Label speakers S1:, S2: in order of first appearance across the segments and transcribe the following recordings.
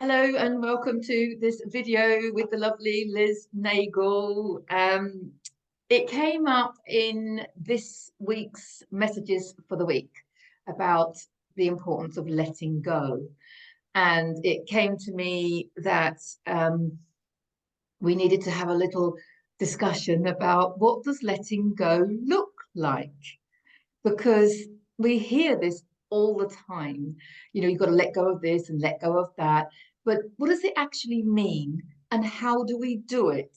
S1: Hello and welcome to this video with the lovely Liz Nagle. It came up in this week's messages for the week about the importance of letting go. And it came to me that we needed to have a little discussion about what does letting go look like? Because we hear this all the time. You've got to let go of this and let go of that. But what does it actually mean? And how do we do it?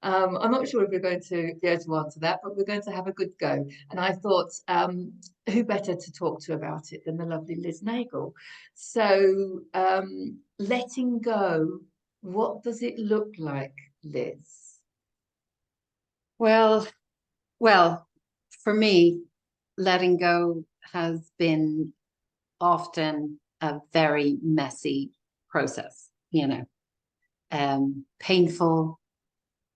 S1: I'm not sure if we're going to be able to answer that, but we're going to have a good go. And I thought, who better to talk to about it than the lovely Liz Nagle? So, letting go, what does it look like, Liz?
S2: Well, well, for me, letting go has been often a very messy process, painful,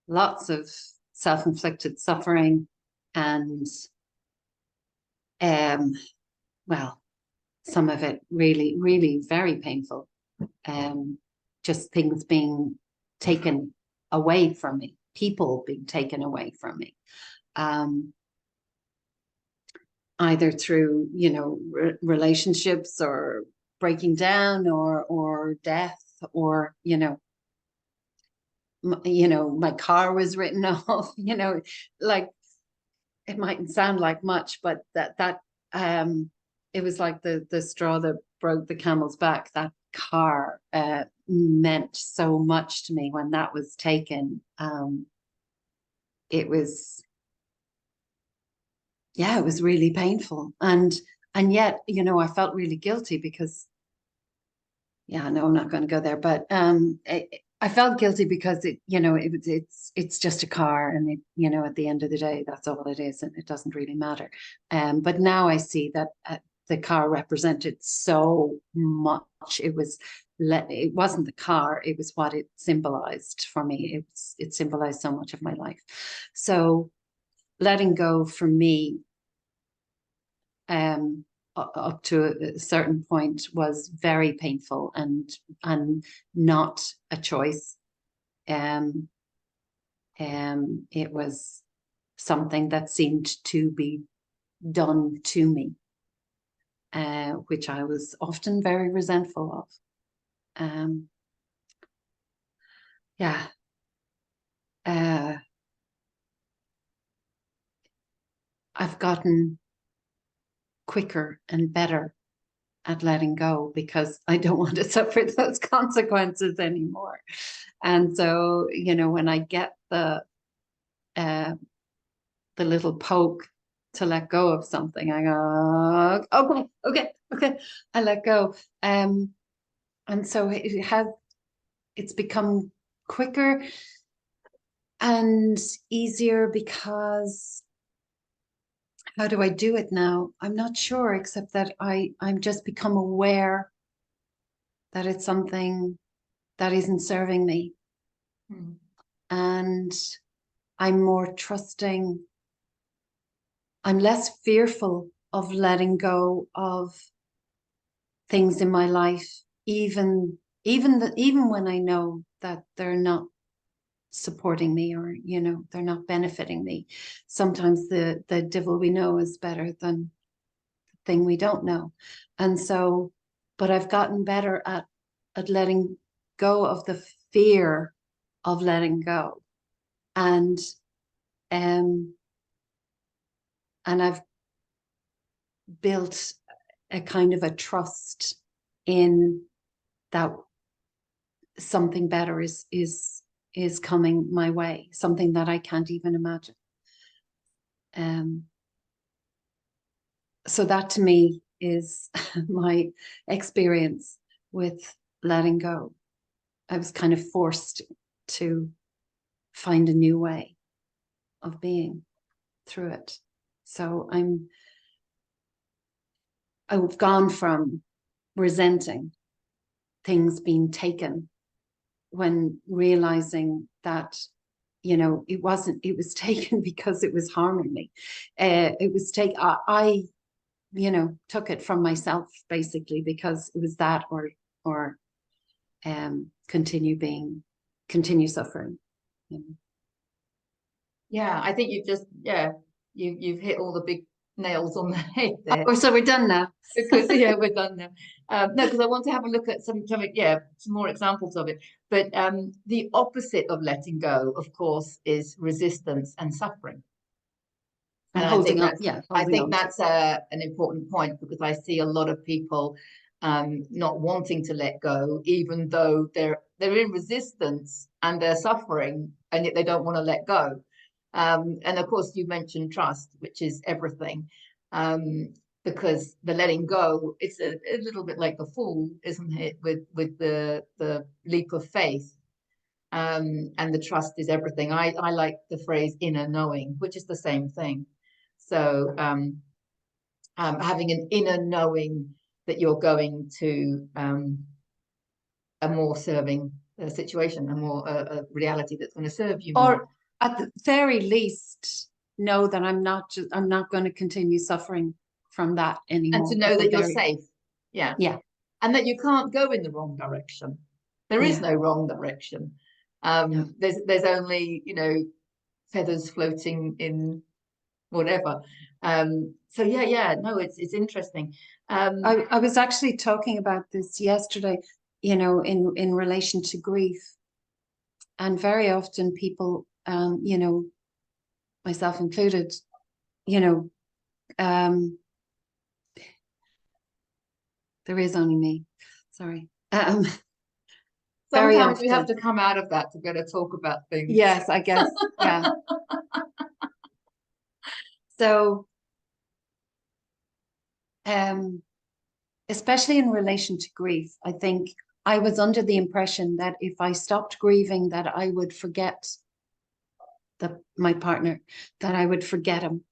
S2: lots of self-inflicted suffering, and um, well, some of it really, really very painful. Just things being taken away from me, people being taken away from me. Either through relationships or breaking down or death or my car was written off, like it mightn't sound like much, but that it was like the straw that broke the camel's back. That car meant so much to me when that was taken. It was Yeah, it was really painful. And yet, I felt really guilty because, yeah, no, I'm not going to go there, but I felt guilty because it's just a car, and at the end of the day, that's all it is, and it doesn't really matter. But now I see that the car represented so much. It wasn't the car, it was what it symbolized for me. It symbolized so much of my life. So letting go for me, up to a certain point, was very painful and not a choice. It was something that seemed to be done to me, which I was often very resentful of. Yeah. I've gotten quicker and better at letting go because I don't want to suffer those consequences anymore. And so, when I get the little poke to let go of something, I go, okay, I let go. And so it's become quicker and easier because how do I do it now? I'm not sure, except that I'm just become aware that it's something that isn't serving me.
S1: Hmm.
S2: And I'm more trusting. I'm less fearful of letting go of things in my life, even when I know that they're not supporting me, or they're not benefiting me. Sometimes the devil we know is better than the thing we don't know. And so, but I've gotten better at letting go of the fear of letting go. And um and I've built a kind of a trust in that something better is coming my way, something that I can't even imagine. So that to me is my experience with letting go. I was kind of forced to find a new way of being through it. So I've gone from resenting things being taken, when realizing that it was taken because it was harming me. It was take I took it from myself, basically, because it was that or continue suffering. You know.
S1: Yeah, I think you've hit all the big nails on the head there.
S2: Oh, so we're done now.
S1: Because we're done now. No, because I want to have a look at some more examples of it. But the opposite of letting go, of course, is resistance and suffering.
S2: And holding on, yeah.
S1: I think that's an important point, because I see a lot of people not wanting to let go, even though they're in resistance and they're suffering, and yet they don't want to let go. And of course, you mentioned trust, which is everything. Because the letting go, it's a little bit like the fall, isn't it? With the leap of faith. And the trust is everything. I like the phrase inner knowing, which is the same thing. So having an inner knowing that you're going to a more serving situation, a reality that's going to serve you more.
S2: Or at the very least, know that I'm not going to continue suffering from that anymore.
S1: And to know that you're safe. Yeah.
S2: Yeah.
S1: And that you can't go in the wrong direction. There is no wrong direction. There's only, feathers floating in whatever. So no, it's interesting.
S2: I was actually talking about this yesterday, in relation to grief. And very often people, myself included, there is only me, sorry.
S1: Sometimes we have to come out of that to be able to talk about things.
S2: Yes, I guess, yeah. So, especially in relation to grief, I think I was under the impression that if I stopped grieving, that I would forget my partner, that I would forget him,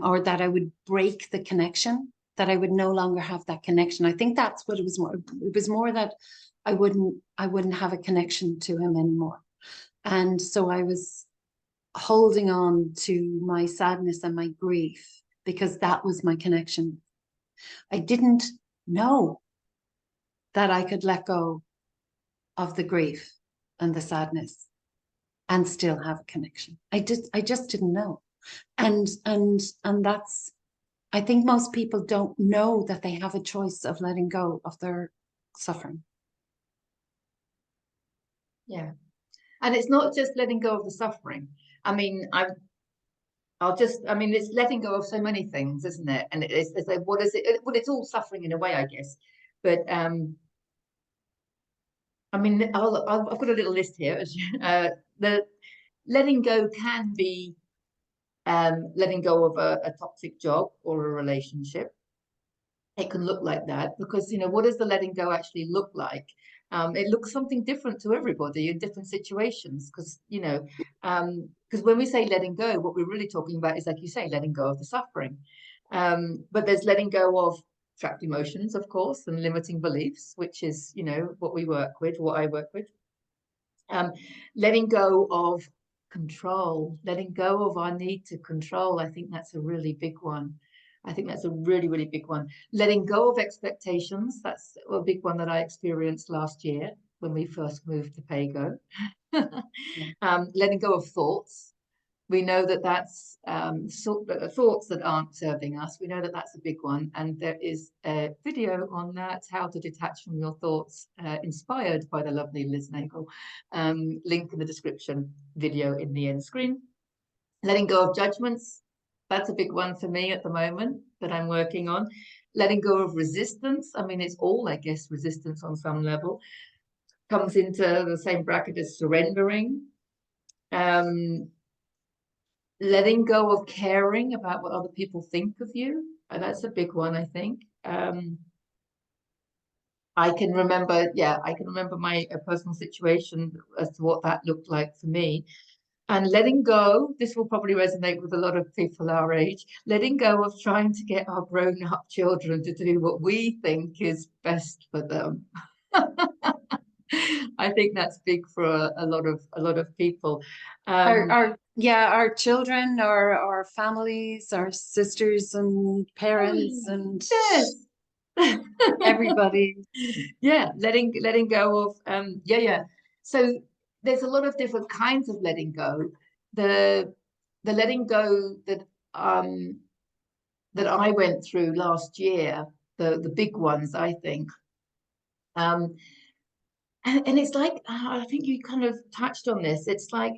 S2: or that I would break the connection, that I would no longer have that connection. I think that's what it was more. It was more that I wouldn't have a connection to him anymore. And so I was holding on to my sadness and my grief because that was my connection. I didn't know that I could let go of the grief and the sadness and still have a connection. I just didn't know. And that's, I think most people don't know that they have a choice of letting go of their suffering.
S1: Yeah. And it's not just letting go of the suffering. I mean, it's letting go of so many things, isn't it? And it's like, what is it? Well, it's all suffering in a way, I guess. But I've got a little list here. The letting go can be letting go of a toxic job or a relationship. It can look like that because, what does the letting go actually look like? It looks something different to everybody in different situations because, because when we say letting go, what we're really talking about is, like you say, letting go of the suffering. But there's letting go of trapped emotions, of course, and limiting beliefs, which is, what I work with. Letting go of control, letting go of our need to control. I think that's a really big one. I think that's a really, really big one. Letting go of expectations. That's a big one that I experienced last year when we first moved to Pago. Letting go of thoughts. We know that that's thoughts that aren't serving us. We know that that's a big one. And there is a video on that, how to detach from your thoughts, inspired by the lovely Liz Nagle. Link in the description, video in the end screen. Letting go of judgments. That's a big one for me at the moment that I'm working on. Letting go of resistance. I mean, it's all, I guess, resistance on some level. Comes into the same bracket as surrendering. Letting go of caring about what other people think of you. And that's a big one, I think. I can remember my personal situation as to what that looked like for me. And letting go, this will probably resonate with a lot of people our age, letting go of trying to get our grown-up children to do what we think is best for them. I think that's big for a lot of people.
S2: Our children, our families, our sisters and parents, and
S1: yes.
S2: Everybody.
S1: Yeah, letting go of yeah. So there's a lot of different kinds of letting go. The letting go um that I went through last year, the big ones, I think. Um, and it's like, I think you kind of touched on this. It's like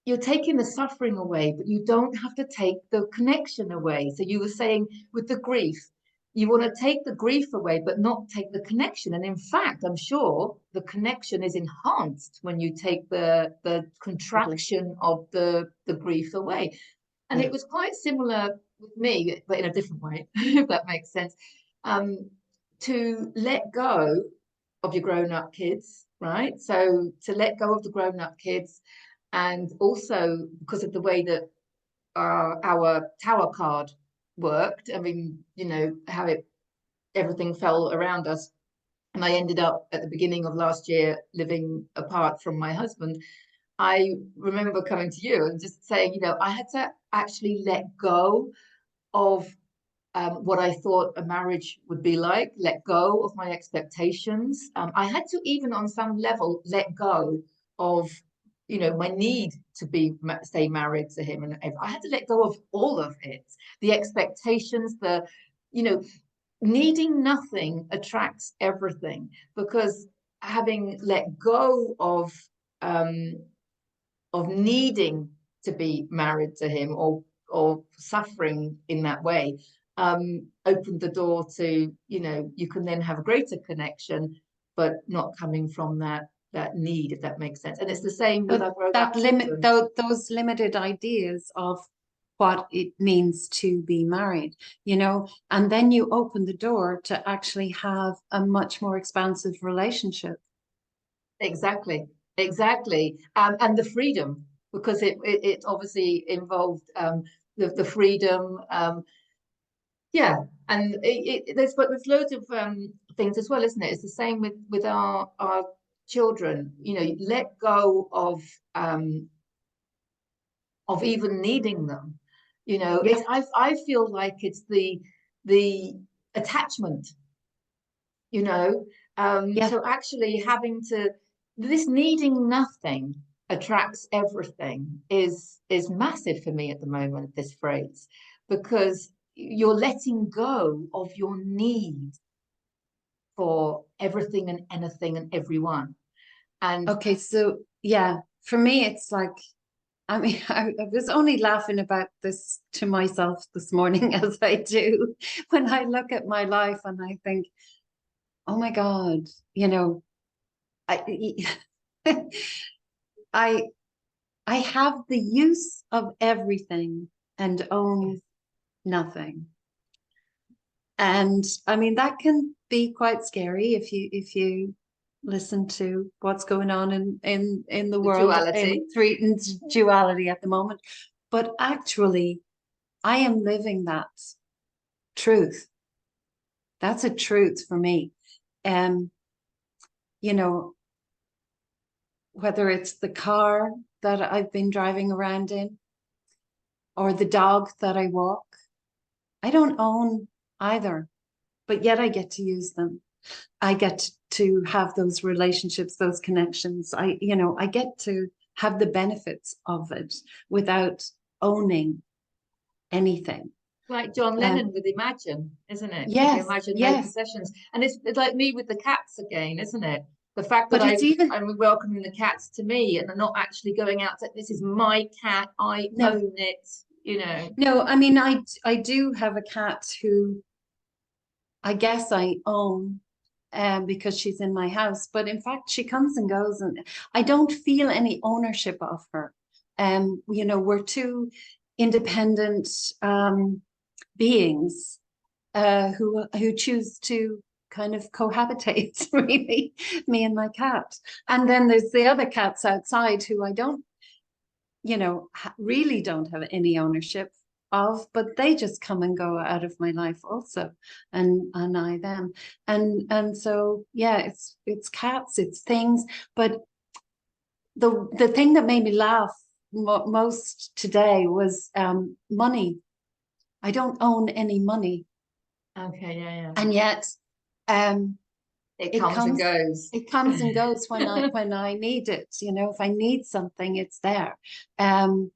S1: you're taking the suffering away, but you don't have to take the connection away. So you were saying with the grief, you want to take the grief away, but not take the connection. And in fact, I'm sure the connection is enhanced when you take the contraction of the grief away. And
S2: Yeah.
S1: it was quite similar with me, but in a different way, if that makes sense. Um, to let go of your grown-up kids, right? So to let go of the grown-up kids, and also because of the way that our tower card worked, I mean, you know, how it everything fell around us. And I ended up at the beginning of last year living apart from my husband. I remember coming to you and just saying, you know, I had to actually let go of what I thought a marriage would be like, let go of my expectations. I had to even on some level let go of, you know, my need to be stay married to him, and I had to let go of all of it, the expectations, the, you know, needing nothing attracts everything, because having let go um, of needing to be married to him, or suffering in that way, opened the door to, you know, you can then have a greater connection, but not coming from that need, if that makes sense. And it's the same with
S2: So
S1: our grown
S2: that
S1: up
S2: limit,
S1: children.
S2: those limited ideas of what it means to be married, you know, and then you open the door to actually have a much more expansive relationship.
S1: Exactly, exactly. And the freedom, because it obviously involved the freedom. Yeah, and there's loads of things as well, isn't it? It's the same with our children. You know, let go of even needing them. You know, it's
S2: Yeah,
S1: I feel like it's the attachment, you know.
S2: yeah.
S1: So actually having to, this needing nothing attracts everything is massive for me at the moment, this phrase, because you're letting go of your need for everything and anything and everyone. And
S2: Okay, so yeah, for me, it's like, I mean, I was only laughing about this to myself this morning, as I do when I look at my life and I think, oh my God, you know, I, I, I have the use of everything and
S1: yes,
S2: own nothing. And I mean, that can be quite scary if you listen to what's going on in the
S1: the
S2: world
S1: duality.
S2: in threatened duality at the moment. But actually, I am living that truth. That's a truth for me. Um, you know, whether it's the car that I've been driving around in or the dog that I walk, I don't own either, but yet I get to use them. I get to have those relationships, those connections. I get to have the benefits of it without owning anything.
S1: Like John
S2: Uh,
S1: Lennon with Imagine, isn't it? You
S2: yes,
S1: imagine no
S2: yes,
S1: possessions. And it's like me with the cats again, isn't it? The fact that
S2: but it's even
S1: I'm welcoming the cats to me and I'm not actually going out to, this is my cat, I
S2: no,
S1: own it, you know.
S2: no. I mean, I do have a cat who I guess I own, because she's in my house. But in fact, she comes and goes, and I don't feel any ownership of her. We're two independent beings who choose to kind of cohabitate, really, me and my cat. And then there's the other cats outside who I don't, really don't have any ownership of, but they just come and go out of my life also, and I them, and so yeah, it's cats, it's things, but the thing that made me laugh most today was money. I don't own any money,
S1: Okay, yeah, yeah.
S2: and yet
S1: It
S2: it
S1: comes and
S2: comes,
S1: goes.
S2: it comes and goes when I need it. You know, if I need something, it's there. Um,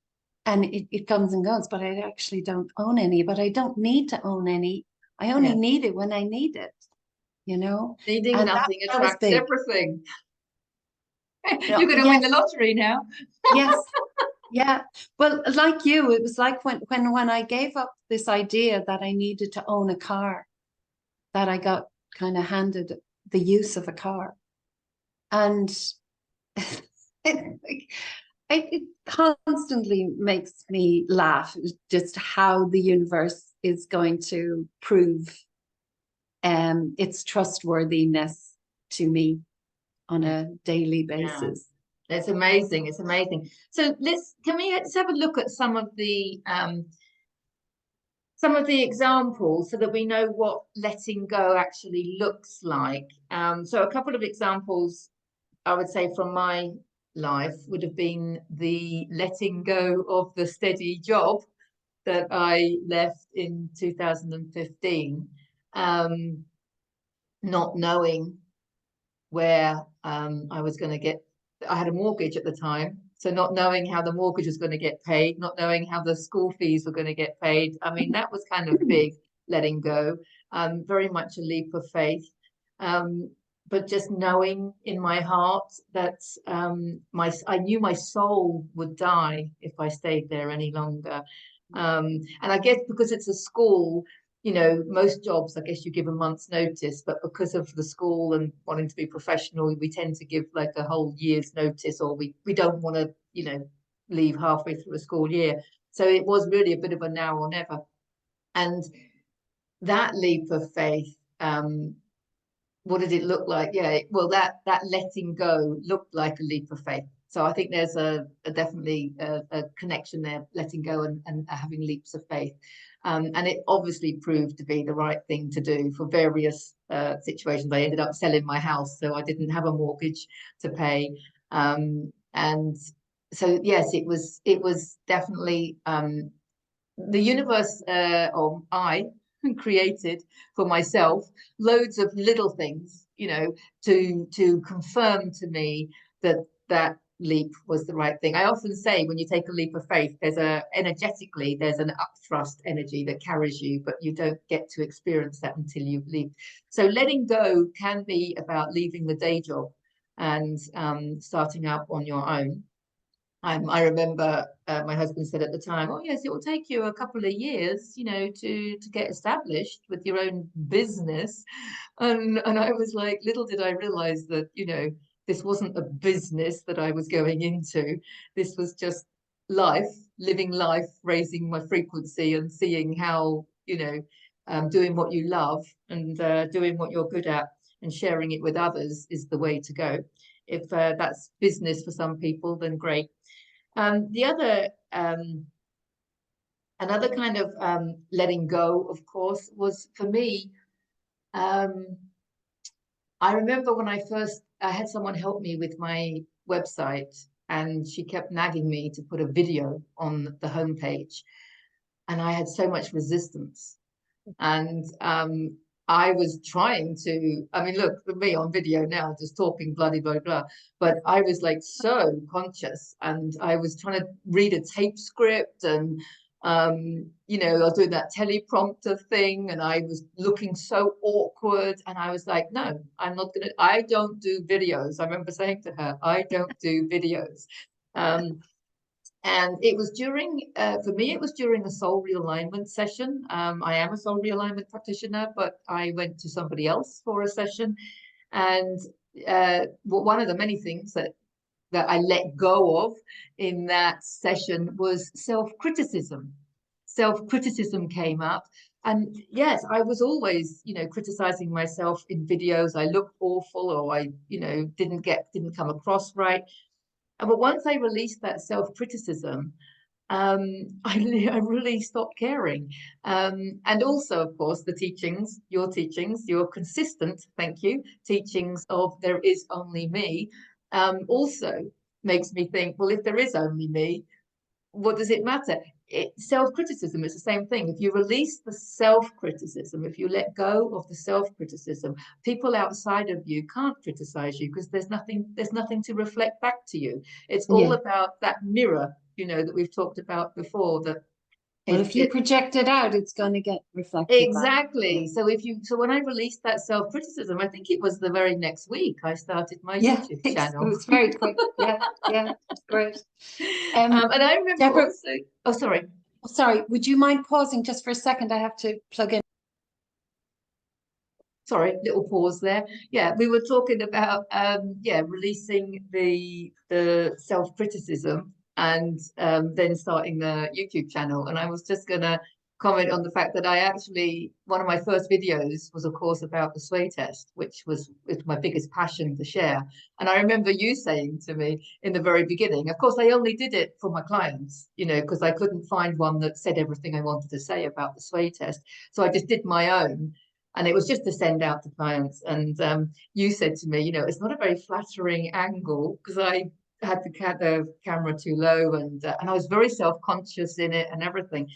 S2: and it comes and goes, but I actually don't own any, but I don't need to own any. I only
S1: Yeah.
S2: need it when I need it, you know?
S1: Needing
S2: And
S1: nothing
S2: that was
S1: attracts
S2: big.
S1: everything.
S2: No,
S1: You're going to win the
S2: yes,
S1: lottery now.
S2: yes, yeah. Well, like you, it was like when I gave up this idea that I needed to own a car, that I got kind of handed the use of a car. And it, it constantly makes me laugh just how the universe is going to prove its trustworthiness to me on a daily
S1: Yeah.
S2: basis.
S1: It's amazing. It's amazing. So let's have a look at some of the examples so that we know what letting go actually looks like. So a couple of examples I would say from my life would have been the letting go of the steady job that I left in 2015, not knowing where I was going to get. I had a mortgage at the time, so not knowing how the mortgage was going to get paid, not knowing how the school fees were going to get paid. I mean, that was kind of big, letting go. Very much a leap of faith. But just knowing in my heart that I knew my soul would die if I stayed there any longer. And I guess because it's a school, you know, most jobs, I guess you give a month's notice, but because of the school and wanting to be professional, we tend to give like a whole year's notice, or we don't want to, you know, leave halfway through a school year. So it was really a bit of a now or never. And that leap of faith, what did it look like? Yeah, well, that letting go looked like a leap of faith. So I think there's definitely a connection there, letting go and having leaps of faith. And it obviously proved to be the right thing to do for various situations. I ended up selling my house, so I didn't have a mortgage to pay. And so yes, it was definitely the universe, or I created for myself loads of little things, you know, to confirm to me that that leap was the right thing. I often say when you take a leap of faith, there's an upthrust energy that carries you, but you don't get to experience that until you've leaped. So letting go can be about leaving the day job and starting out on your own. I remember my husband said at the time, "Oh yes, it will take you a couple of years, you know, to get established with your own business." And I was like, little did I realize that, you know, this wasn't a business that I was going into. This was just life, living life, raising my frequency and seeing how, you know, doing what you love and doing what you're good at and sharing it with others is the way to go. If that's business for some people, then great. The other, another kind of letting go, of course, was for me. Um, I remember when I had someone help me with my website, and she kept nagging me to put a video on the homepage, and I had so much resistance. And I was trying to, I mean, look at me on video now, just talking bloody blah, blah, but I was like so conscious and I was trying to read a tape script and, you know, I was doing that teleprompter thing and I was looking so awkward and I was like, no, I don't do videos. I remember saying to her, I don't do videos. Um, and it was for me, it was during a soul realignment session. I am a soul realignment practitioner, but I went to somebody else for a session. And one of the many things that I let go of in that session was self-criticism. Self-criticism came up. And yes, I was always, you know, criticizing myself in videos. I looked awful or I, you know, didn't come across right. But once I released that self-criticism, I really stopped caring. And also, of course, the teachings, your consistent, thank you, teachings of there is only me, also makes me think, well, if there is only me, what does it matter? self-criticism is the same thing. If you release the self-criticism, if you let go of the self-criticism, people outside of you can't criticize you because there's nothing to reflect back to you. It's all
S2: Yeah.
S1: about that mirror, that we've talked about before, that
S2: Well, if you project it out, it's going to get reflected back.
S1: exactly. So when I released that self-criticism, I think it was the very next week I started my YouTube channel.
S2: It was very quick. Yeah, it's great.
S1: And I remember
S2: Deborah,
S1: also, oh,
S2: sorry, would you mind pausing just for a second? I have to plug in.
S1: Sorry, little pause there. Yeah, we were talking about releasing the self-criticism and then starting the YouTube channel. And I was just gonna comment on the fact that I actually, one of my first videos was of course about the sway test, which was my biggest passion to share. And I remember you saying to me in the very beginning, of course I only did it for my clients, because I couldn't find one that said everything I wanted to say about the sway test. So I just did my own. And it was just to send out to clients. And you said to me, it's not a very flattering angle because I had the camera too low, and I was very self-conscious in it and everything.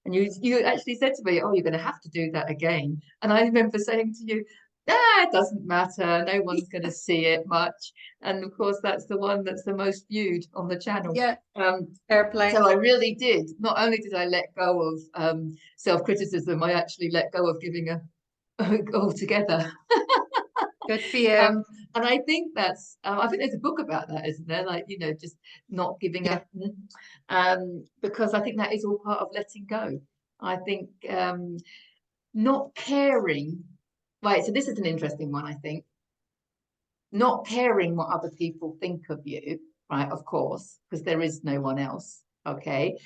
S1: And you actually said to me, oh, you're going to have to do that again. And I remember saying to you, it doesn't matter. No one's going to see it much. And of course, that's the one that's the most viewed on the channel.
S2: Yeah, fair play.
S1: So I really did. Not only did I let go of self-criticism, I actually let go of giving a altogether.
S2: Good for you.
S1: And I think that's I think there's a book about that, isn't there? Like, just not giving up. Because I think that is all part of letting go. I think not caring, right? So this is an interesting one, I think. Not caring what other people think of you, right? Of course, because there is no one else. Okay.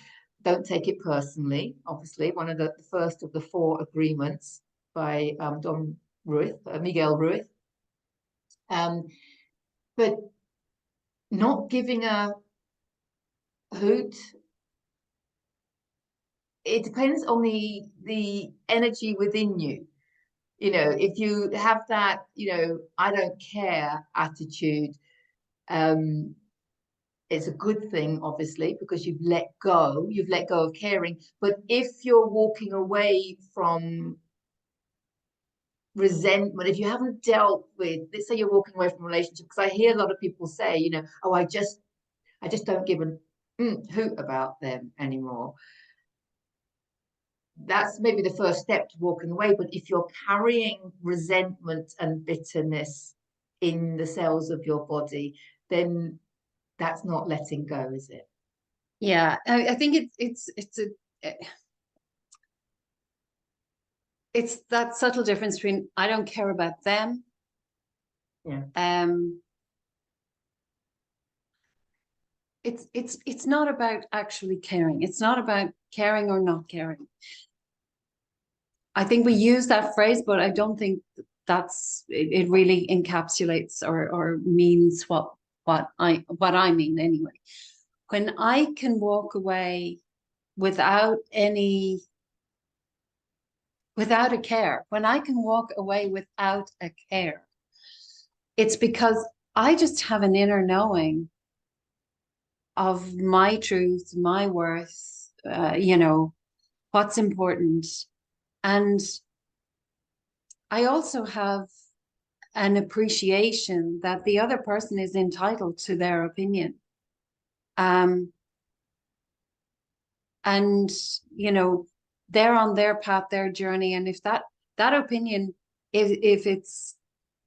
S1: Don't take it personally, obviously. One of the first of the 4 agreements by Miguel Ruiz. But not giving a hoot. It depends on the energy within you. If you have that, I don't care attitude, it's a good thing, obviously, because you've let go of caring. But if you're walking away from resentment, if you haven't dealt with, let's say you're walking away from a relationship, because I hear a lot of people say, oh, I just don't give a hoot about them anymore. That's maybe the first step to walking away. But if you're carrying resentment and bitterness in the cells of your body, then that's not letting go, is it?
S2: Yeah, I think it's that subtle difference between I don't care about them.
S1: Yeah.
S2: It's not about actually caring. It's not about caring or not caring. I think we use that phrase, but I don't think it really encapsulates or means what I mean anyway. When I can walk away without a care, when I can walk away without a care, it's because I just have an inner knowing of my truth, my worth, what's important. And I also have an appreciation that the other person is entitled to their opinion. And, they're on their path, their journey. And if that opinion, if it's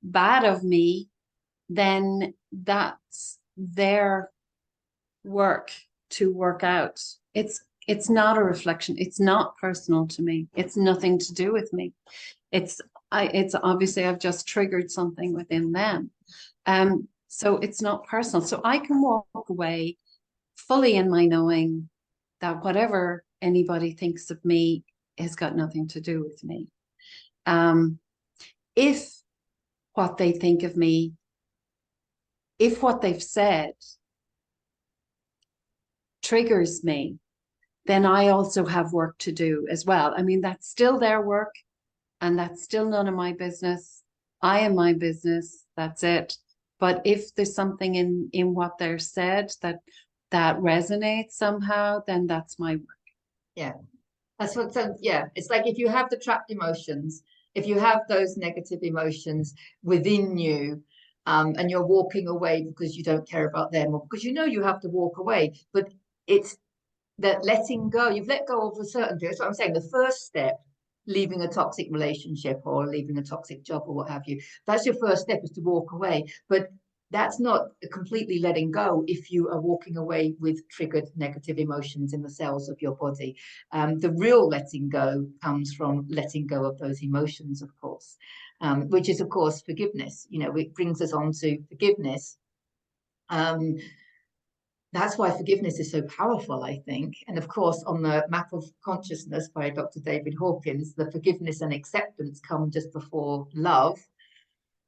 S2: bad of me, then that's their work to work out. It's not a reflection. It's not personal to me. It's nothing to do with me. It's obviously I've just triggered something within them. So it's not personal. So I can walk away fully in my knowing that whatever anybody thinks of me has got nothing to do with me. If what they think of me, if what they've said triggers me, then I also have work to do as well. I mean, that's still their work and that's still none of my business. I am my business. That's it. But if there's something in what they're said that resonates somehow, then that's my work.
S1: Yeah. That's what, so yeah, it's like if you have the trapped emotions, if you have those negative emotions within you, and you're walking away because you don't care about them or because you know you have to walk away, but it's that letting go, you've let go of a certain thing. That's what I'm saying. The first step, leaving a toxic relationship or leaving a toxic job or what have you, that's your first step, is to walk away. But that's not completely letting go if you are walking away with triggered negative emotions in the cells of your body. The real letting go comes from letting go of those emotions, of course, which is, of course, forgiveness. You know, it brings us on to forgiveness. That's why forgiveness is so powerful, I think. And of course, on the Map of Consciousness by Dr. David Hawkins, the forgiveness and acceptance come just before love.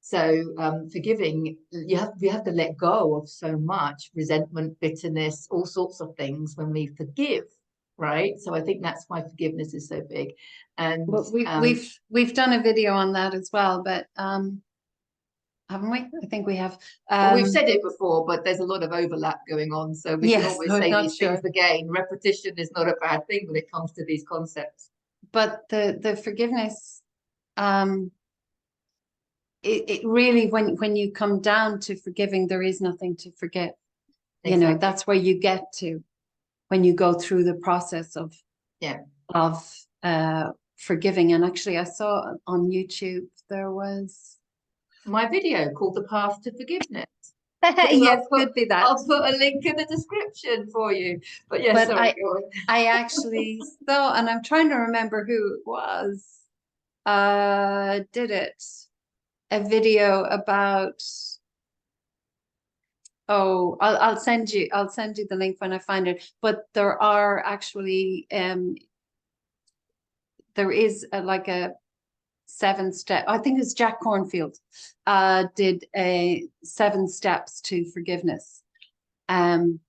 S1: So forgiving, we have to let go of so much resentment, bitterness, all sorts of things when we forgive, right? So I think that's why forgiveness is so big. And
S2: Well, we've done a video on that as well, but haven't we? I think we have.
S1: well, we've said it before, but there's a lot of overlap going on, so we can
S2: Yes,
S1: always
S2: I'm
S1: say
S2: not
S1: these
S2: sure.
S1: things again. Repetition is not a bad thing when it comes to these concepts.
S2: But the forgiveness, it really, when you come down to forgiving, there is nothing to forgive. You know,
S1: Exactly.
S2: that's where you get to when you go through the process of
S1: Yeah.
S2: forgiving. And actually, I saw on YouTube there was
S1: My video called The Path to Forgiveness.
S2: yes, could be that.
S1: I'll put a link in the description for you. But yes,
S2: But
S1: sorry,
S2: I actually saw, and I'm trying to remember who it was, did it, a video about, oh, I'll send you the link when I find it. But there are actually there is like a 7-step, I think it's Jack Cornfield did a 7 steps to forgiveness. And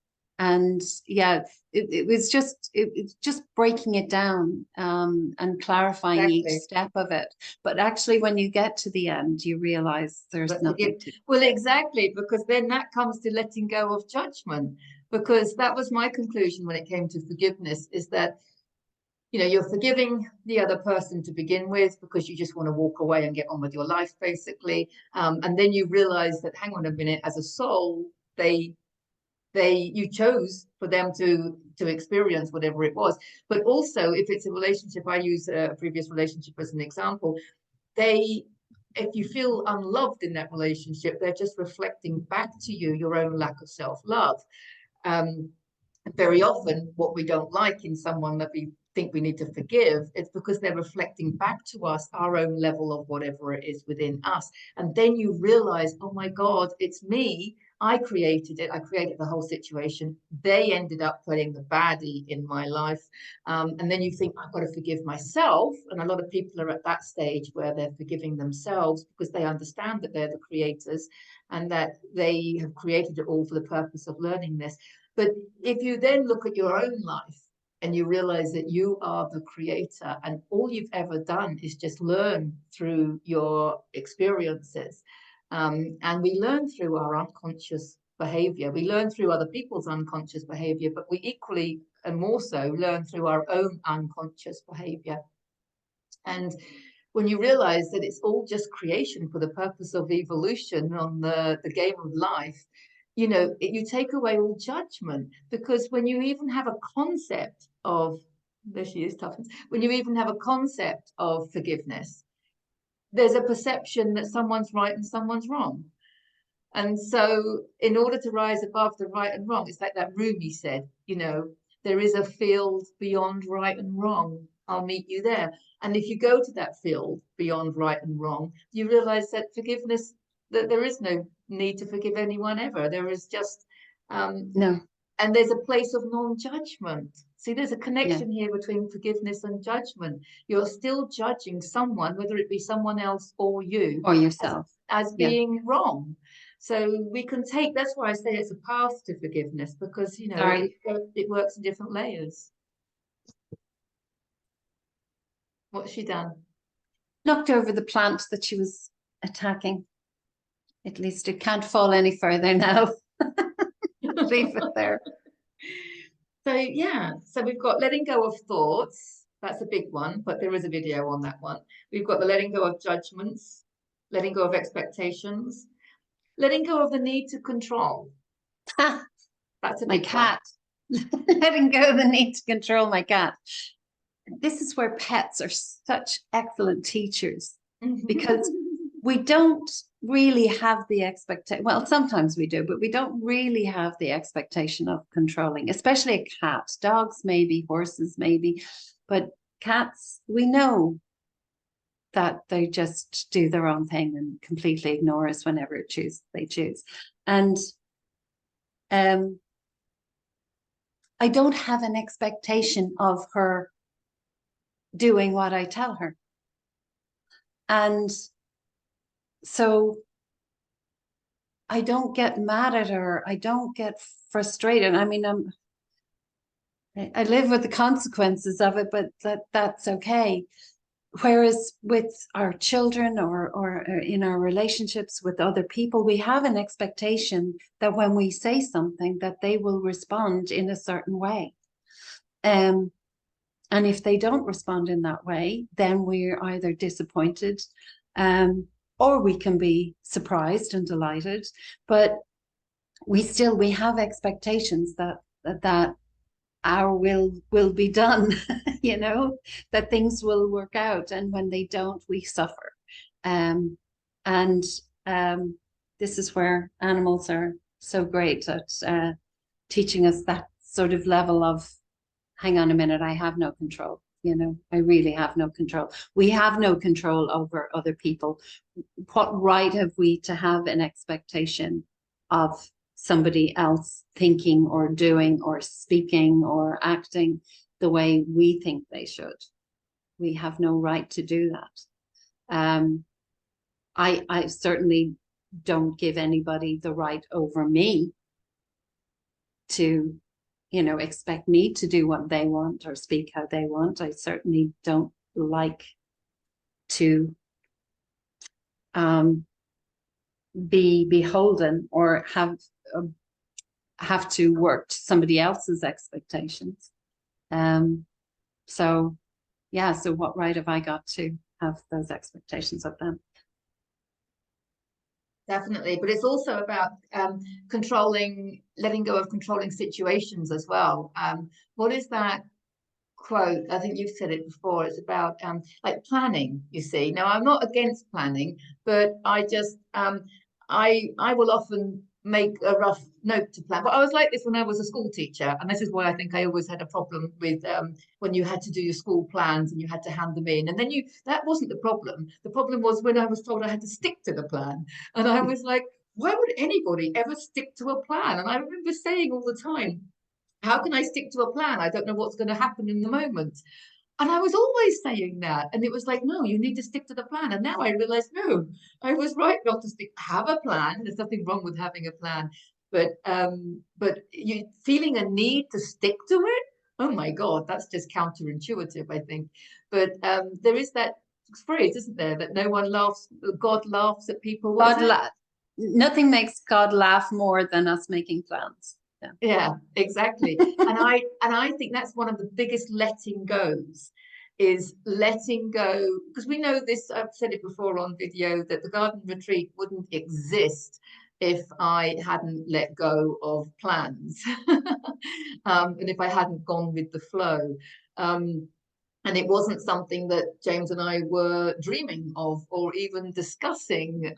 S2: yeah, it's just breaking it down and clarifying each step of it. But actually, when you get to the end, you realize there's nothing to.
S1: Well, exactly, because then that comes to letting go of judgment. Because that was my conclusion when it came to forgiveness, is that, you know, you're forgiving the other person to begin with because you just want to walk away and get on with your life, basically. And then you realize that, hang on a minute, as a soul, you chose for them to experience whatever it was. But also, if it's a relationship, I use a previous relationship as an example, if you feel unloved in that relationship, they're just reflecting back to you your own lack of self-love. Very often what we don't like in someone that we think we need to forgive, it's because they're reflecting back to us our own level of whatever it is within us. And then you realize, oh my God, it's me. I created it. I created the whole situation. They ended up putting the baddie in my life. And then you think, I've got to forgive myself. And a lot of people are at that stage where they're forgiving themselves because they understand that they're the creators and that they have created it all for the purpose of learning this. But if you then look at your own life and you realize that you are the creator and all you've ever done is just learn through your experiences, and we learn through our unconscious behavior. We learn through other people's unconscious behavior, but we equally and more so learn through our own unconscious behavior. And when you realize that it's all just creation for the purpose of evolution on the game of life, you know, you take away all judgment. Because when you even have a concept of, there she is, Tuffins, when you even have a concept of forgiveness, there's a perception that someone's right and someone's wrong. And so in order to rise above the right and wrong, it's like that Rumi said, you know, there is a field beyond right and wrong. I'll meet you there. And if you go to that field beyond right and wrong, you realize that forgiveness, that there is no need to forgive anyone ever. There is just,
S2: No.
S1: and there's a place of non-judgment. See, there's a connection here between forgiveness and judgment. You're still judging someone, whether it be someone else or you,
S2: or yourself,
S1: as being wrong. So we can take, that's why I say it's a path to forgiveness, because, you know, it works in different layers. What's she done?
S2: Knocked over the plant that she was attacking. At least it can't fall any further now. Leave it there.
S1: So yeah, so we've got letting go of thoughts. That's a big one, but there is a video on that one. We've got the letting go of judgments, letting go of expectations, letting go of the need to control. That's a
S2: My
S1: big one.
S2: cat. Letting go of the need to control my cat. This is where pets are such excellent teachers, because we don't really have the expectation. Well, sometimes we do, but we don't really have the expectation of controlling, especially a cat. Dogs, maybe, horses, maybe, but cats, we know that they just do their own thing and completely ignore us whenever they choose. And I don't have an expectation of her doing what I tell her. And so I don't get mad at her. I don't get frustrated. I mean, I live with the consequences of it, but that's okay. Whereas with our children or in our relationships with other people, we have an expectation that when we say something, that they will respond in a certain way. And if they don't respond in that way, then we're either disappointed, or we can be surprised and delighted. But we have expectations that our will be done, that things will work out. And when they don't, we suffer. And this is where animals are so great at teaching us that sort of level of, hang on a minute, I have no control. I really have no control. We have no control over other people. What right have we to have an expectation of somebody else thinking or doing or speaking or acting the way we think they should? We have no right to do that. I certainly don't give anybody the right over me to expect me to do what they want or speak how they want. I certainly don't like to be beholden or have to work to somebody else's expectations. So what right have I got to have those expectations of them?
S1: Definitely, but it's also about letting go of controlling situations as well. What is that quote? I think you've said it before. It's about like planning, you see. Now, I'm not against planning, but I will often make a rough note to plan. But I was like this when I was a school teacher, and this is why I think I always had a problem with when you had to do your school plans and you had to hand them in, and then that wasn't the problem. The problem was when I was told I had to stick to the plan, and I was like, why would anybody ever stick to a plan? And I remember saying all the time, how can I stick to a plan? I don't know what's going to happen in the moment. And I was always saying that. And it was like, no, you need to stick to the plan. And now I realize, no, I was right not to have a plan. There's nothing wrong with having a plan. But you feeling a need to stick to it, oh my God, that's just counterintuitive, I think. But there is that phrase, isn't there, that no one laughs, God laughs at people.
S2: Nothing makes God laugh more than us making plans.
S1: Yeah, exactly. And I think that's one of the biggest letting goes, is letting go, because we know this, I've said it before on video, that the garden retreat wouldn't exist if I hadn't let go of plans and if I hadn't gone with the flow. And it wasn't something that James and I were dreaming of or even discussing.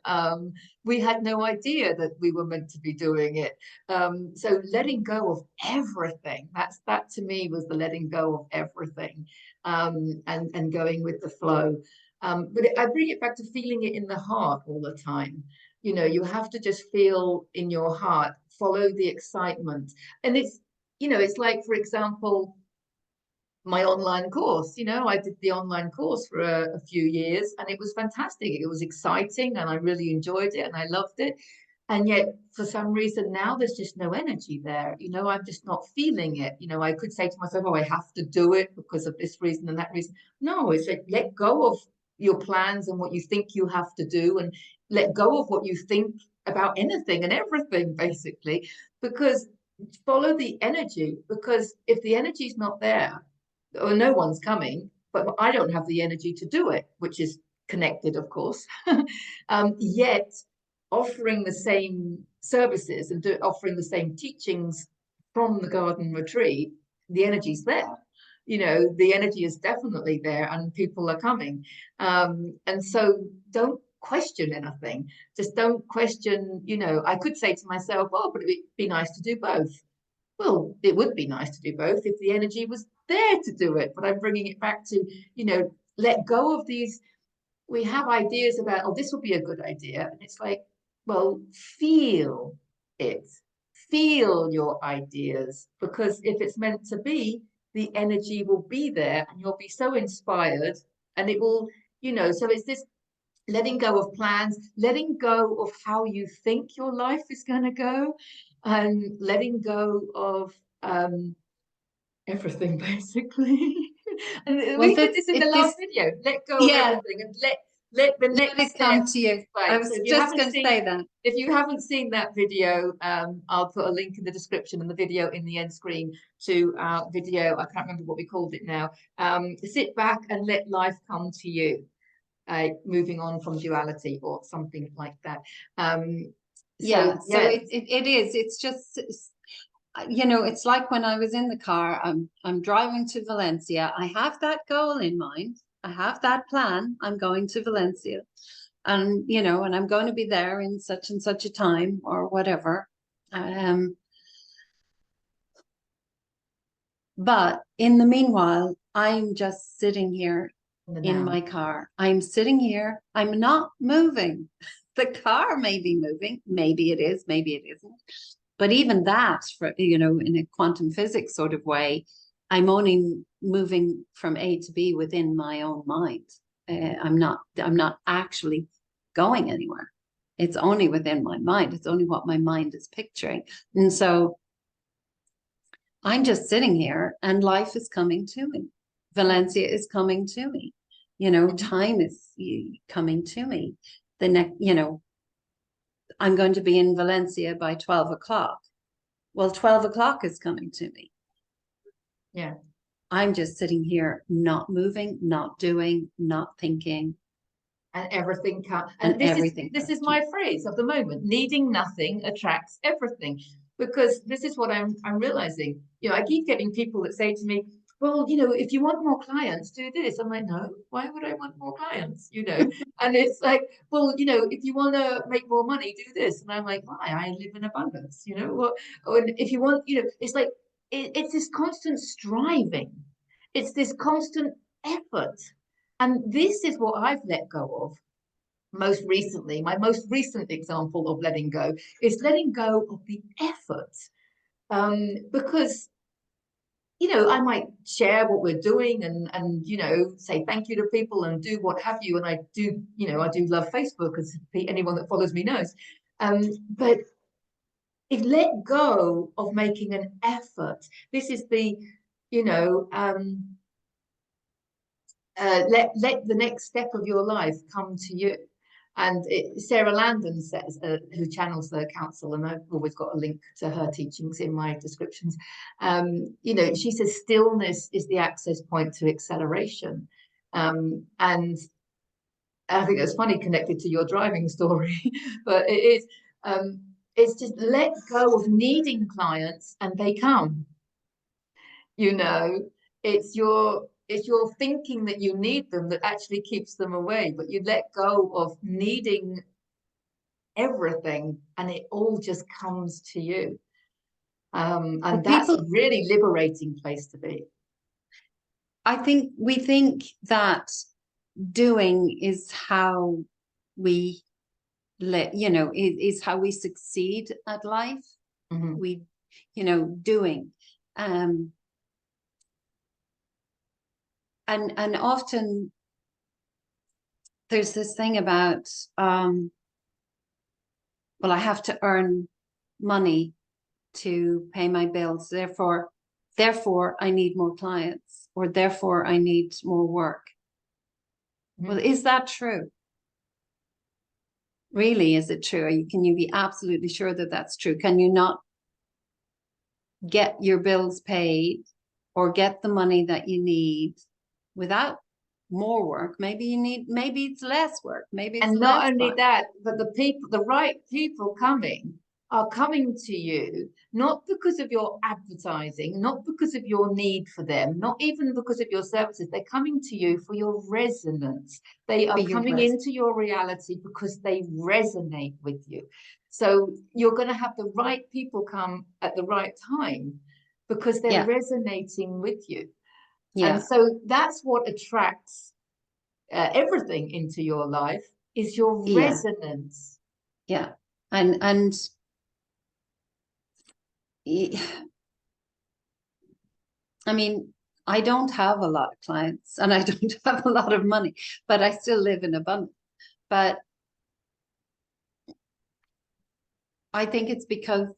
S1: We had no idea that we were meant to be doing it. So letting go of everything, that to me was the letting go of everything, and going with the flow. But I bring it back to feeling it in the heart all the time. You have to just feel in your heart, follow the excitement. And it's like, for example, my online course. I did the online course for a few years, and it was fantastic. It was exciting, and I really enjoyed it, and I loved it. And yet, for some reason now, there's just no energy there. I'm just not feeling it. I could say to myself, oh, I have to do it because of this reason and that reason. No, it's like, let go of your plans and what you think you have to do, and let go of what you think about anything and everything, basically, because follow the energy, because if the energy is not there, or no one's coming, but I don't have the energy to do it, which is connected, of course, yet offering the same services and offering the same teachings from the garden retreat, the energy's there. You know, the energy is definitely there and people are coming. And so don't question anything. Just don't question, you know, I could say to myself, oh, but it'd be nice to do both. Well, it would be nice to do both if the energy was there to do it. But I'm bringing it back to, you know, let go of these. We have ideas about, oh, this will be a good idea. And it's like, well, feel it. Feel your ideas, because if it's meant to be, the energy will be there and you'll be so inspired, and it will, you know, so it's this letting go of plans, letting go of how you think your life is going to go, and letting go of everything basically. And
S2: Well,
S1: we said this in the last
S2: this,
S1: video, let go of
S2: yeah,
S1: everything and let the
S2: let
S1: next
S2: it
S1: step.
S2: come to you. I
S1: Right. So
S2: was just going to say that.
S1: if you haven't seen that video, I'll put a link in the description and the video in the end screen to our video. I can't remember what we called it now. Sit back and let life come to you. Moving on from duality or something like that.
S2: Yeah, so
S1: Yeah,
S2: it is. It's just, you know, it's like when I was in the car, I'm driving to Valencia. I have that goal in mind. I have that plan. I'm going to Valencia, and you know, and I'm going to be there in such and such a time or whatever. But in the meanwhile, I'm just sitting here in my car. I'm sitting here. I'm not moving. The car may be moving. Maybe it is. Maybe it isn't. But even that, for, you know, in a quantum physics sort of way, I'm only moving from A to B within my own mind. I'm not actually going anywhere. It's only within my mind. It's only what my mind is picturing. And so I'm just sitting here and life is coming to me. Valencia is coming to me. You know, time is coming to me. The next, you know, I'm going to be in Valencia by 12 o'clock. Well, 12 o'clock is coming to me.
S1: Yeah.
S2: I'm just sitting here, not moving, not doing, not thinking.
S1: And everything comes.
S2: And everything.
S1: This is my phrase of the moment. Needing nothing attracts everything. Because this is what I'm realizing. You know, I keep getting people that say to me, well, you know, if you want more clients, do this. I'm like, no, why would I want more clients? You know, and it's like, well, you know, if you want to make more money, do this. And I'm like, why? I live in abundance, you know. Well, and if you want, you know, it's like it's this constant striving. It's this constant effort. And this is what I've let go of most recently. My most recent example of letting go is letting go of the effort. Because you know, I might share what we're doing and you know, say thank you to people and do what have you. And I do, you know, I do love Facebook, as anyone that follows me knows. But if let go of making an effort, this is the, you know, let the next step of your life come to you. And Sara Landon says, who channels the council, and I've always got a link to her teachings in my descriptions. You know, she says stillness is the access point to acceleration. And I think that's funny connected to your driving story, but it is. It's just let go of needing clients and they come. You know, it's your thinking that you need them that actually keeps them away, but you let go of needing everything and it all just comes to you. And that's a really liberating place to be.
S2: I think we think that doing is how we you know, is how we succeed at life. We, you know, doing. And often there's this thing about, well, I have to earn money to pay my bills. Therefore, I need more clients, or therefore I need more work. Well, is that true? Really, is it true? Can you be absolutely sure that that's true? Can you not get your bills paid or get the money that you need without more work. Maybe it's less work. Maybe it's
S1: And not
S2: less
S1: only
S2: fun.
S1: that, but the right people are coming to you, not because of your advertising, not because of your need for them, not even because of your services. They're coming to you for your resonance. They
S2: For
S1: are
S2: your
S1: coming
S2: rest.
S1: into your reality because they resonate with you. So you're going to have the right people come at the right time because they're
S2: Yeah.
S1: resonating with you. And
S2: Yeah.
S1: so that's what attracts everything into your life is your
S2: Yeah.
S1: resonance.
S2: Yeah. And I mean, I don't have a lot of clients and I don't have a lot of money, but I still live in abundance. But I think it's because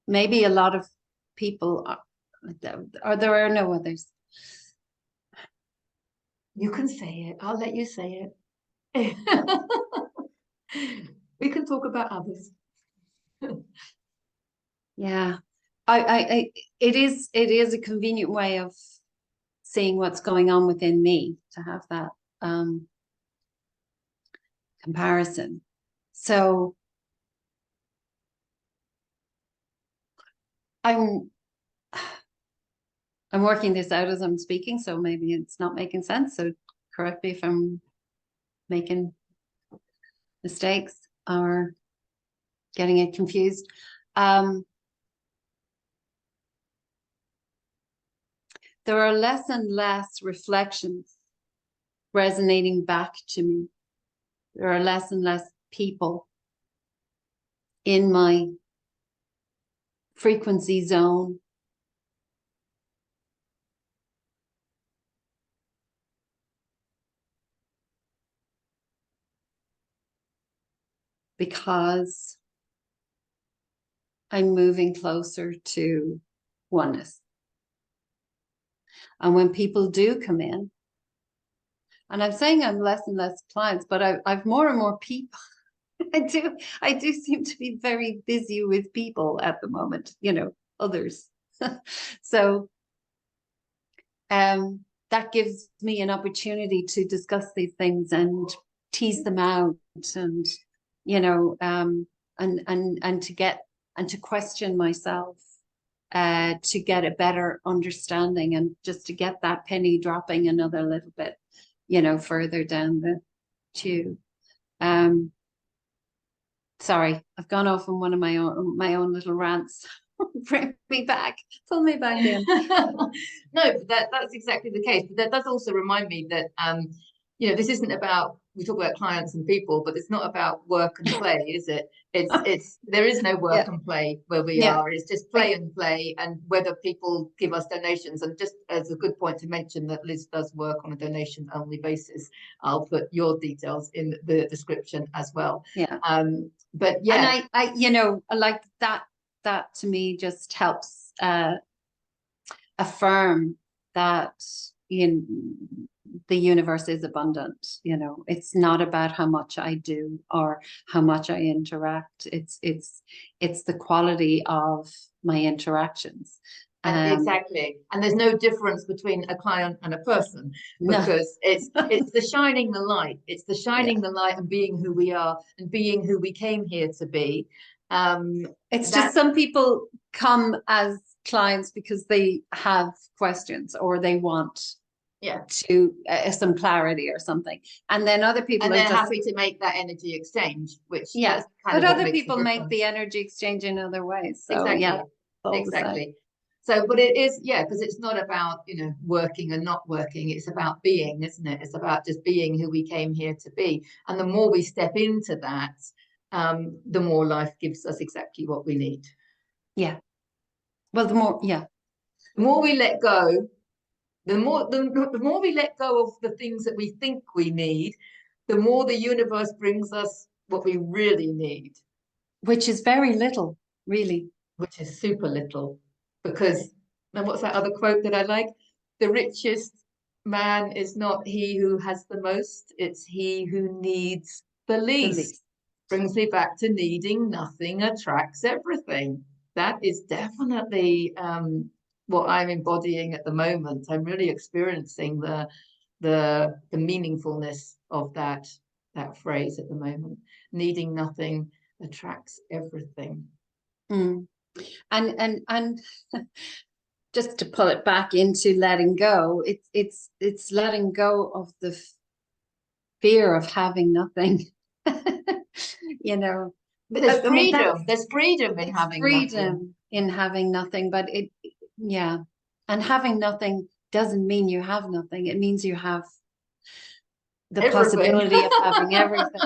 S2: maybe a lot of people are there are no others.
S1: You can say it. I'll let you say it. We can talk about others.
S2: Yeah. It is a convenient way of seeing what's going on within me to have that comparison. So I'm working this out as I'm speaking, so maybe it's not making sense. So correct me if I'm making mistakes or getting it confused. There are less and less reflections resonating back to me. There are less and less people in my frequency zone. Because I'm moving closer to oneness. And when people do come in, and I'm saying I'm less and less clients, but I've more and more people. I do seem to be very busy with people at the moment, others. So that gives me an opportunity to discuss these things and tease them out and, and to get and to question myself, to get a better understanding and just to get that penny dropping another little bit, further down the tube. Sorry, I've gone off on one of my own little rants. Bring me back, pull me back in.
S1: No, that's exactly the case. But that does also remind me that this isn't about, we talk about clients and people, but it's not about work and play, is it? It's there is no work
S2: Yeah.
S1: and play where we
S2: Yeah.
S1: are. It's just play and play, and whether people give us donations. And just as a good point to mention that Liz does work on a donation only basis. I'll put your details in the description as well.
S2: Yeah.
S1: But yeah,
S2: and I like that to me just helps affirm that the universe is abundant. It's not about how much I do or how much I interact. It's the quality of my interactions.
S1: Exactly. And there's no difference between a client and a person,
S2: No.
S1: because it's the shining the light. It's the shining the light and being who we are and being who we came here to be.
S2: It's just some people come as clients because they have questions or they want to some clarity or something, and then other people
S1: and
S2: are
S1: they're
S2: just
S1: happy to make that energy exchange, which
S2: yeah,
S1: kind
S2: but
S1: of
S2: other people
S1: the
S2: make the energy exchange in other ways. So
S1: exactly.
S2: yeah,
S1: Exactly. So, but it is, because it's not about, working and not working. It's about being, isn't it? It's about just being who we came here to be. And the more we step into that, the more life gives us exactly what we need.
S2: Yeah. Well, the more
S1: we let go, the more we let go of the things that we think we need, the more the universe brings us what we really need.
S2: Which is very little, really.
S1: Which is super little. Because, and what's that other quote that I like? The richest man is not he who has the most, it's he who needs the least. Brings me back to needing nothing attracts everything. that is definitely what I'm embodying at the moment. I'm really experiencing the meaningfulness of that phrase at the moment. Needing nothing attracts everything.
S2: Mm. And just to pull it back into letting go, it's letting go of the fear of having nothing. You know,
S1: But there's
S2: I mean,
S1: freedom. There's freedom in having nothing.
S2: freedom in having nothing, but yeah, and having nothing doesn't mean you have nothing. It means you have the
S1: Everything.
S2: possibility of having everything.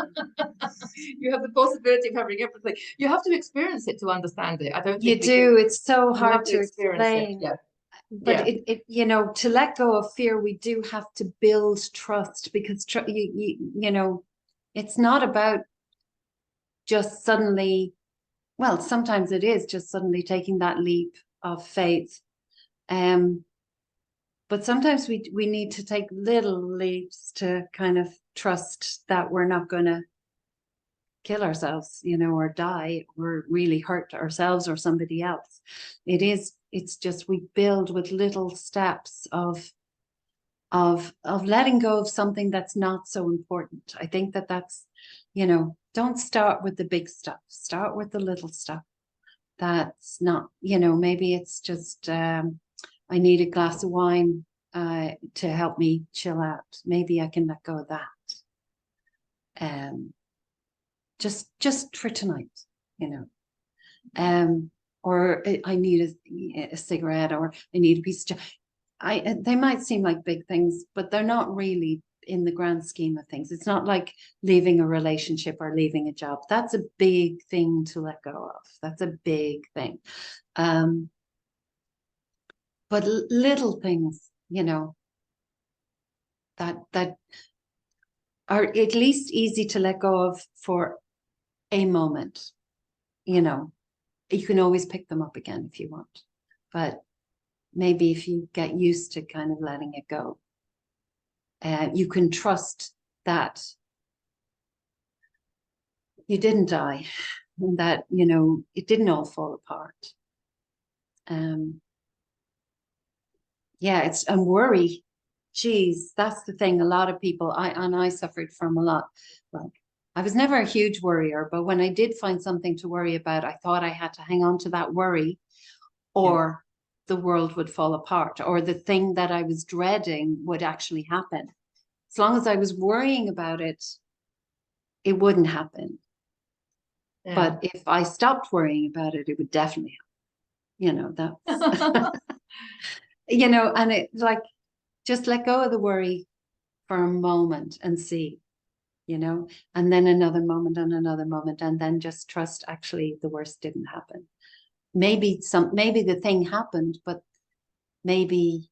S1: You have the possibility of having everything. You have to experience it to understand it. I don't
S2: You
S1: think we can.
S2: do. It's so
S1: You have
S2: hard
S1: to
S2: to
S1: experience it.
S2: explain.
S1: Yeah.
S2: But
S1: Yeah.
S2: you know, to let go of fear, we do have to build trust, because you know, it's not about just suddenly, well, sometimes it is just suddenly taking that leap of faith. But sometimes we need to take little leaps to kind of trust that we're not going to kill ourselves, you know, or die, or really hurt ourselves or somebody else. It's just we build with little steps of letting go of something that's not so important. I think that's, you know, don't start with the big stuff. Start with the little stuff. That's not, you know, maybe it's just I need a glass of wine to help me chill out. Maybe I can let go of that. Just for tonight, you know. Or I need a cigarette, or I need a piece of they might seem like big things, but they're not really in the grand scheme of things. It's not like leaving a relationship or leaving a job. That's a big thing to let go of. That's a big thing. But little things, you know, that are at least easy to let go of for a moment, you know. You can always pick them up again if you want, but maybe if you get used to kind of letting it go, you can trust that you didn't die, and that, you know, it didn't all fall apart. Yeah, and worry. Geez, that's the thing. A lot of people, I suffered from a lot. Well, I was never a huge worrier, but when I did find something to worry about, I thought I had to hang on to that worry, or the world would fall apart, or the thing that I was dreading would actually happen. As long as I was worrying about it, it wouldn't happen.
S1: Yeah.
S2: But if I stopped worrying about it, it would definitely happen. You know, that's, you know, and it like, just let go of the worry for a moment and see, you know, and then another moment and another moment, and then just trust actually the worst didn't happen. Maybe the thing happened, but maybe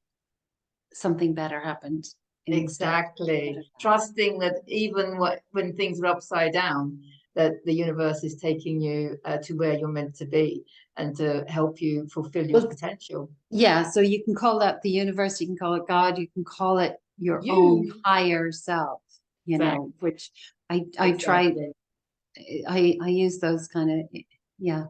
S2: something better happened instead.
S1: Exactly. Trusting that even when things are upside down, that the universe is taking you to where you're meant to be, and to help you fulfill your potential.
S2: Yeah, so you can call that the universe, you can call it God, you can call it your own higher self, you know, which I try, I use those kind of, yeah.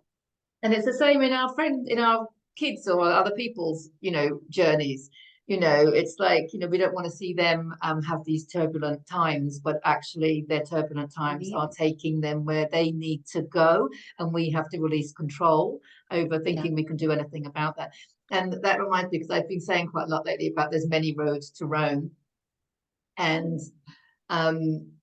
S1: And it's the same in our kids or other people's, you know, journeys. You know, it's like, you know, we don't want to see them have these turbulent times, but actually their turbulent times are taking them where they need to go, and we have to release control over thinking we can do anything about that. And that reminds me, because I've been saying quite a lot lately about there's many roads to Rome. And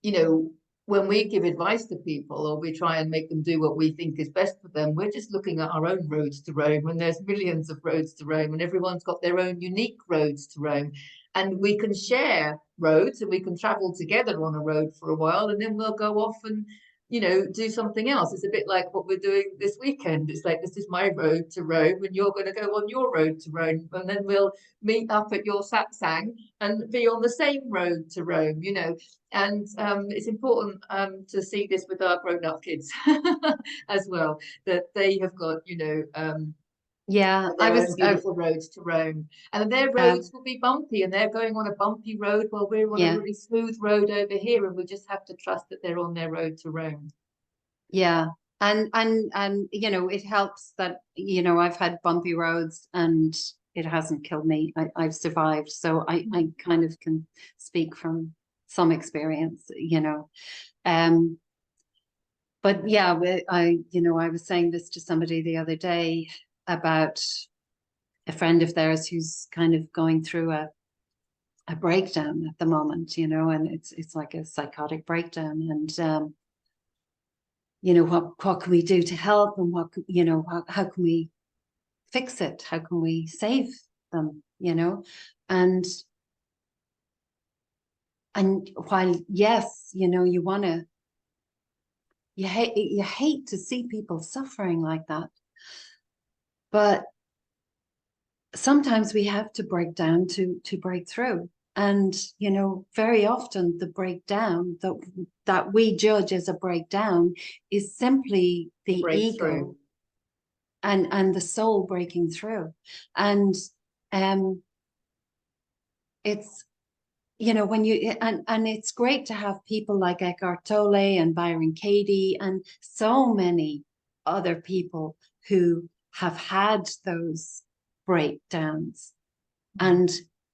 S1: you know, when we give advice to people, or we try and make them do what we think is best for them, we're just looking at our own roads to Rome, and there's millions of roads to Rome, and everyone's got their own unique roads to Rome. And we can share roads, and we can travel together on a road for a while, and then we'll go off and, you know, do something else. It's a bit like what we're doing this weekend. It's like, this is my road to Rome, and you're going to go on your road to Rome, and then we'll meet up at your satsang and be on the same road to Rome, you know. And it's important to see this with our grown-up kids as well, that they have got, you know,
S2: yeah,
S1: their own beautiful roads to Rome, and their roads will be bumpy, and they're going on a bumpy road while we're on a really smooth road over here, and we just have to trust that they're on their road to Rome.
S2: Yeah, And you know, it helps that, you know, I've had bumpy roads and it hasn't killed me. I've survived. So I kind of can speak from some experience, you know. But yeah, you know, I was saying this to somebody the other day about a friend of theirs who's kind of going through a breakdown at the moment, you know, and it's like a psychotic breakdown. And you know, what can we do to help, and what, you know, how can we fix it? How can we save them, you know? And while, yes, you know, you hate to see people suffering like that, but sometimes we have to break down to break through. And you know, very often the breakdown that we judge as a breakdown is simply the ego and the soul breaking through. And it's, you know, when you, and it's great to have people like Eckhart Tolle and Byron Katie and so many other people who have had those breakdowns and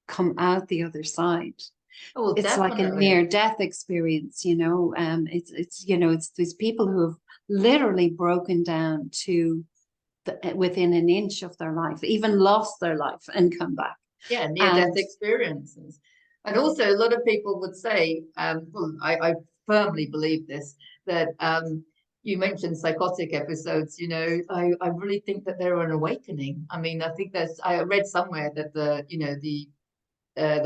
S2: come out the other side.
S1: Oh,
S2: it's
S1: definitely.
S2: like a near-death experience, you know. It's you know, it's these people who have literally broken down to within an inch of their life, even lost their life and come back.
S1: Yeah, near-death experiences. And also a lot of people would say, well, I firmly believe this, that you mentioned psychotic episodes, you know, I really think that they're an awakening. I mean, I think I read somewhere that you know, the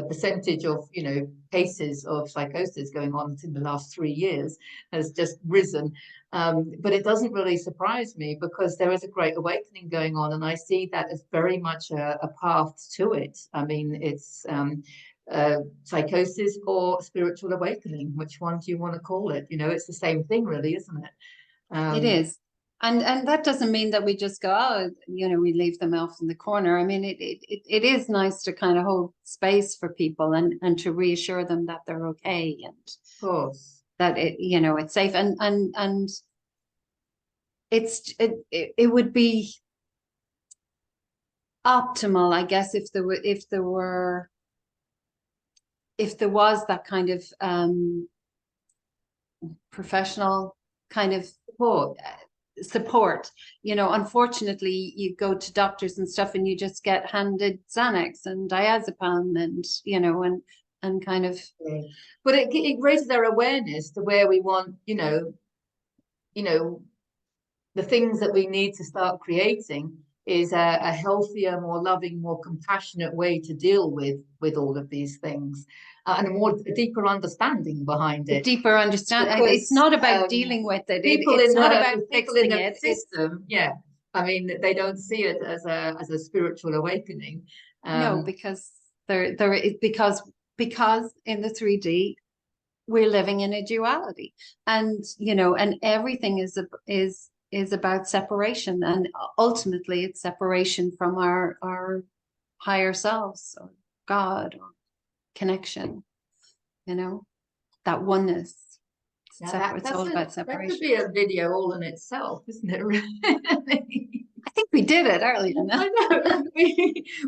S1: percentage of, you know, cases of psychosis going on in the last 3 years has just risen. But it doesn't really surprise me, because there is a great awakening going on, and I see that as very much a path to it. I mean, it's psychosis or spiritual awakening. Which one do you want to call it? You know, it's the same thing, really, isn't it?
S2: It is. And that doesn't mean that we just go, oh, you know, we leave them off in the corner. I mean, it is nice to kind of hold space for people and to reassure them that they're okay, and
S1: of course,
S2: that you know, it's safe. And it would be optimal, I guess, if there was that kind of professional kind of support. You know, unfortunately, you go to doctors and stuff and you just get handed Xanax and diazepam, and you know, and kind of,
S1: but it raises their awareness to where we want, you know, the things that we need to start creating is a healthier, more loving, more compassionate way to deal with all of these things, and a deeper understanding behind it.
S2: A deeper understanding. Because, it's not about dealing with it. It's not about fixing it.
S1: System, yeah. I mean, they don't see it as a spiritual awakening.
S2: No, because because in the 3D we're living in a duality, and you know, and everything is about separation, and ultimately it's separation from our higher selves, or God, or connection, you know, that oneness. It's all about separation.
S1: That could be a video all in itself, isn't it, really?
S2: I think we did it earlier.
S1: I know.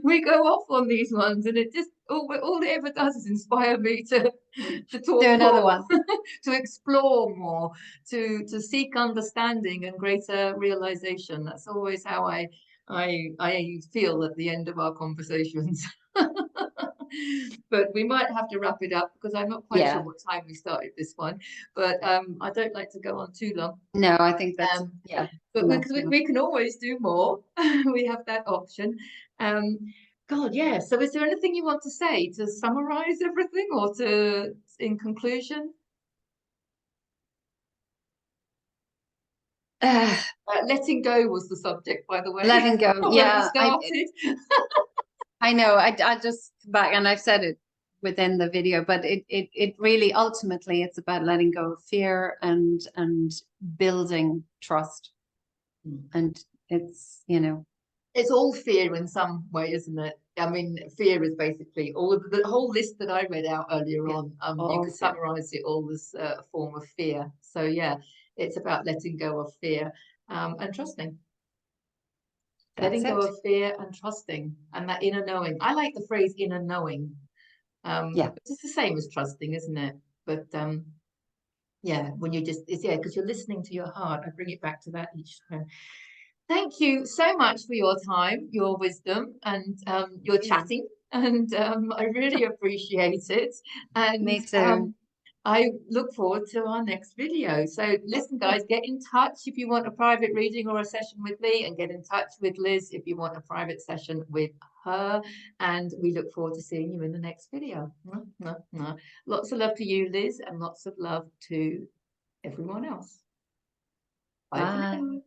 S1: we go off on these ones, and it just all it ever does is inspire me to talk
S2: do another
S1: more,
S2: one,
S1: to explore more, to seek understanding and greater realization. That's always how I feel at the end of our conversations. But we might have to wrap it up, because I'm not quite sure what time we started this one. But I don't like to go on too long.
S2: No, I think that's
S1: but we can always do more. We have that option. God, yeah. So is there anything you want to say to summarize everything, or to in conclusion? Letting go was the subject, by the way.
S2: Letting go. Yeah. I know. I just come back, and I've said it within the video, but it really, ultimately, it's about letting go of fear and building trust. And it's, you know,
S1: it's all fear in some way, isn't it? I mean, fear is basically all of the whole list that I read out earlier on. You could summarize it all as a form of fear. So yeah, It's about letting go of fear and trusting.
S2: That's
S1: Letting go
S2: it.
S1: of fear and trusting, and that inner knowing. I like the phrase inner knowing.
S2: Yeah.
S1: It's the same as trusting, isn't it? But yeah, when you just, it's, yeah, because you're listening to your heart. I bring it back to that each time. Thank you so much for your time, your wisdom, and your chatting. And I really appreciate it. And
S2: Me too.
S1: I look forward to our next video. So listen, guys, get in touch if you want a private reading or a session with me, and get in touch with Liz if you want a private session with her. And we look forward to seeing you in the next video. Lots of love to you, Liz, and lots of love to everyone else. Bye for
S2: Bye.
S1: now.